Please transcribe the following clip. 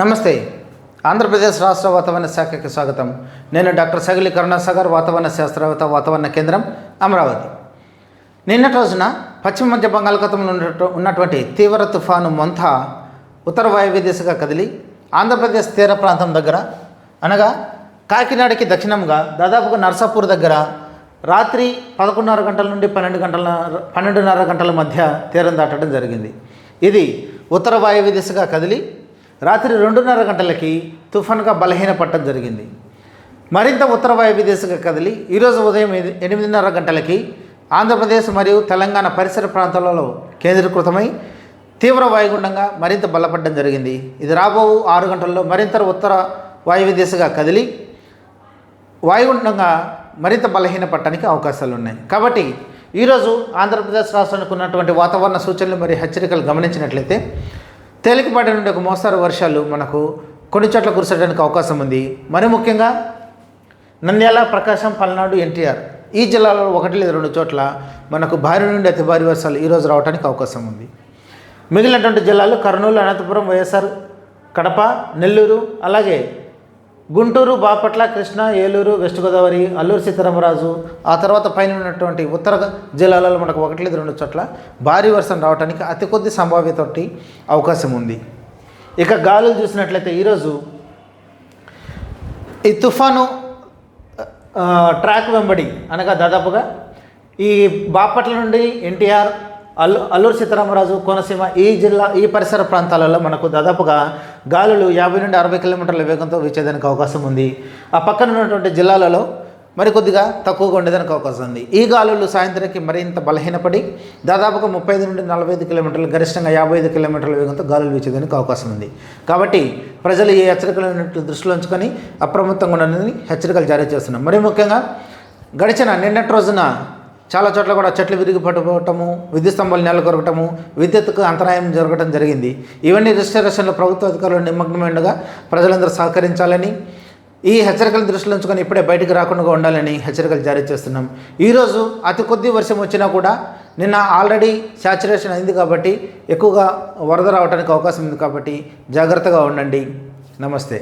నమస్తే. ఆంధ్రప్రదేశ్ రాష్ట్ర వాతావరణ శాఖకి స్వాగతం. నేను డాక్టర్ సగిలి కరుణాసాగర్, వాతావరణ శాస్త్రవేత్త, వాతావరణ కేంద్రం, అమరావతి. నిన్నటి రోజున పశ్చిమ మధ్య బంగాళాఖాతంలో ఉన్నటువంటి తీవ్ర తుఫాను మొంతా ఉత్తర వాయువ్య దిశగా కదిలి ఆంధ్రప్రదేశ్ తీర ప్రాంతం దగ్గర అనగా కాకినాడకి దక్షిణంగా దాదాపుగా నర్సాపూర్ దగ్గర రాత్రి 11:30 గంటల నుండి 12:30 గంటల మధ్య తీరం దాటడం జరిగింది. ఇది ఉత్తర వాయువ్య దిశగా కదిలి రాత్రి 2:30 గంటలకి తుఫాన్గా బలహీనపడటం జరిగింది. మరింత ఉత్తర వాయువ్య దిశగా కదిలి ఈరోజు ఉదయం 8:30 గంటలకి ఆంధ్రప్రదేశ్ మరియు తెలంగాణ పరిసర ప్రాంతాలలో కేంద్రీకృతమై తీవ్ర వాయుగుండంగా మరింత బలపడడం జరిగింది. ఇది రాబో 6 గంటల్లో మరింత ఉత్తర వాయువ్య దిశగా కదిలి వాయుగుండంగా మరింత బలహీనపడటానికి అవకాశాలు ఉన్నాయి. కాబట్టి ఈరోజు ఆంధ్రప్రదేశ్ రాష్ట్రానికి ఉన్నటువంటి వాతావరణ సూచనలు మరియు హెచ్చరికలు గమనించినట్లయితే తేలికపాటి నుండి ఒక మోస్తారు వర్షాలు మనకు కొన్ని చోట్ల కురిసడానికి అవకాశం ఉంది. మరి ముఖ్యంగా నంద్యాల, ప్రకాశం, పల్నాడు, ఎన్టీఆర్ ఈ జిల్లాలో 1 లేదా 2 చోట్ల మనకు భారీ నుండి అతి భారీ వర్షాలు ఈరోజు రావడానికి అవకాశం ఉంది. మిగిలినటువంటి జిల్లాలు కర్నూలు, అనంతపురం, వైఎస్ఆర్, కడప, నెల్లూరు, అలాగే గుంటూరు, బాపట్ల, కృష్ణా, ఏలూరు, వెస్ట్ గోదావరి, అల్లూరు సీతారామరాజు, ఆ తర్వాత పైన ఉన్నటువంటి ఉత్తర జిల్లాలలో మనకు 1 లేదా 2 చోట్ల భారీ వర్షం రావడానికి అతి కొద్ది సంభావ్యతోటి అవకాశం ఉంది. ఇక గాలులు చూసినట్లయితే ఈరోజు ఈ తుఫాను ట్రాక్ వెంబడి అనగా దాదాపుగా ఈ బాపట్ల నుండి ఎన్టీఆర్, అల్లూరు సీతారామరాజు, కోనసీమ ఈ పరిసర ప్రాంతాలలో మనకు దాదాపుగా గాలులు 50 నుండి 60 కిలోమీటర్ల వేగంతో వీచేదానికి అవకాశం ఉంది. ఆ పక్కన ఉన్నటువంటి జిల్లాలలో మరికొద్దిగా తక్కువగా ఉండేదానికి అవకాశం ఉంది. ఈ గాలులు సాయంత్రానికి మరింత బలహీనపడి దాదాపుగా 35 నుండి 45 కిలోమీటర్లు, గరిష్టంగా 55 కిలోమీటర్ల వేగంతో గాలులు వీచేదానికి అవకాశం ఉంది. కాబట్టి ప్రజలు ఈ హెచ్చరికలను దృష్టిలో ఉంచుకొని అప్రమత్తంగా ఉండాలని హెచ్చరికలు జారీ చేస్తున్నాం. మరి ముఖ్యంగా నిన్నటి రోజున చాలా చోట్ల కూడా చెట్లు విరిగి పడిపోవటము, విద్యుత్ స్తంభాలు నెలకొరగటము, విద్యుత్కు అంతరాయం జరగడం జరిగింది. ఇవన్నీ రిజిస్ట్రేషన్లో ప్రభుత్వ అధికారులు నిమగ్నమైనగా ప్రజలందరూ సహకరించాలని, ఈ హెచ్చరికలను దృష్టిలో ఉంచుకొని ఇప్పుడే బయటికి రాకుండా ఉండాలని హెచ్చరికలు జారీ చేస్తున్నాం. ఈరోజు అతి కొద్ది వర్షం వచ్చినా కూడా నిన్న ఆల్రెడీ శాచురేషన్ అయింది కాబట్టి ఎక్కువగా వరద రావడానికి అవకాశం ఉంది. కాబట్టి జాగ్రత్తగా ఉండండి. నమస్తే.